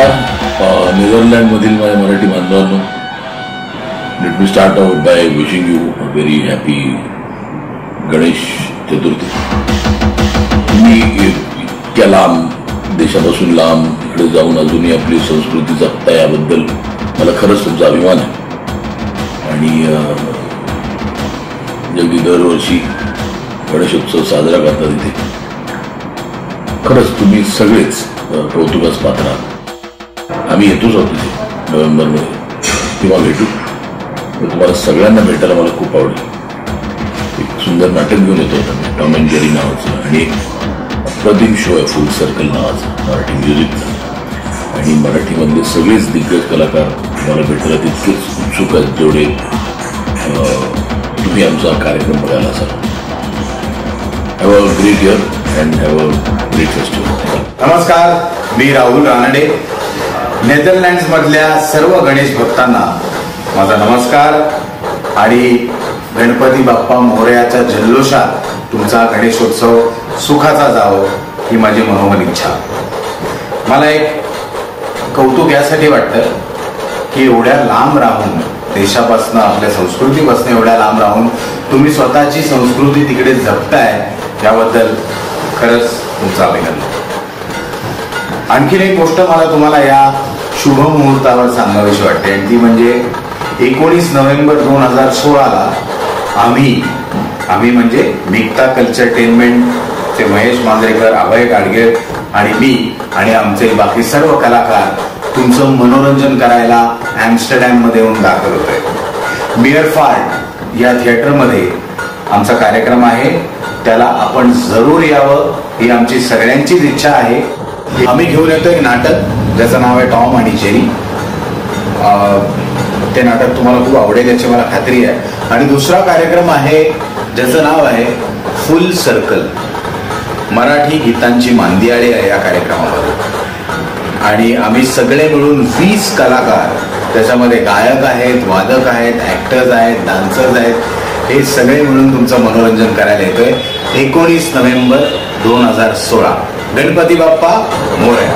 नमस्कार. नेदरलँडमधील माझ्या मराठी बांधवांनो, let me start out by wishing you a very happy Ganesh Chaturthi. तुम्ही इतक्या लांब देशापासून लांब इकडे जाऊन अजूनही आपली संस्कृती जपता, याबद्दल मला खरंच तुमचा अभिमान आहे. आणि जगदी दरवर्षी गणेशोत्सव साजरा करतात इथे. खरंच तुम्ही सगळेच कौतुकास पात्र आहात. आम्ही येतोच आहोत तिथे नोव्हेंबरमध्ये, तेव्हा भेटू. तुम्हाला सगळ्यांना भेटायला मला खूप आवडेल. एक सुंदर नाटक घेऊन येतो आम्ही, टॉम अँड जेरी नावाचं, आणि एक अप्रतिम शो आहे फुल सर्कल नावाचा मराठी म्युझिकचा. आणि मराठीमधले सगळेच दिग्गज कलाकार तुम्हाला भेटायला तितकेच उत्सुक आहेत जेवढे तुम्ही आमचा कार्यक्रम बघायला असाल. Have a great year and have a great festival. नमस्कार, मी राहुल रानडे. नेदरलँड्स मधल्या सर्व गणेश भक्तांना माझा नमस्कार. आणि गणपती बाप्पा मोरयाच्या जल्लोषात तुमचा गणेशोत्सव सुखाचा जावो ही माझी मनोमन इच्छा. मला एक कौतुक यासाठी वाटतं की एवढ्या लांब राहून, देशापासून आपल्या संस्कृतीपासून एवढ्या लांब राहून तुम्ही स्वतःची संस्कृती तिकडे जपताय, याबद्दल खरंच तुमचं अभिनंदन. आणखीन एक गोष्ट मला तुम्हाला या शुभ मुहूर्तावर सांगावीशी वाटते, आणि ती म्हणजे 19 नोव्हेंबर 2016ला आम्ही म्हणजे मिक्ता कल्चरटेनमेंट चे महेश मांजरेकर, अभय गाडगे आणि मी आणि आमचे बाकी सर्व कलाकार तुमचं मनोरंजन करायला ॲम्स्टरडॅम मध्ये येऊन दाखल होतोय. मियरफार्ट या थिएटरमध्ये आमचा कार्यक्रम आहे. त्याला आपण जरूर यावं ही आमची सगळ्यांचीच इच्छा आहे. आम्ही घेऊन येतो एक नाटक ज्याचं नाव आहे टॉम आणि जेरी. ते नाटक तुम्हाला खूप आवडेल याची मला खात्री आहे. आणि दुसरा कार्यक्रम आहे ज्याचं नाव आहे फुल सर्कल. मराठी गीतांची मांदियाळी आहे या कार्यक्रमामध्ये. आणि आम्ही सगळे मिळून 20 कलाकार, त्याच्यामध्ये गायक आहेत, वादक आहेत, ऍक्टर्स आहेत, डान्सर्स आहेत, हे सगळे मिळून तुमचं मनोरंजन करायला येतोय 19 नोव्हेंबर 2016. गणपती बाप्पा मोरया.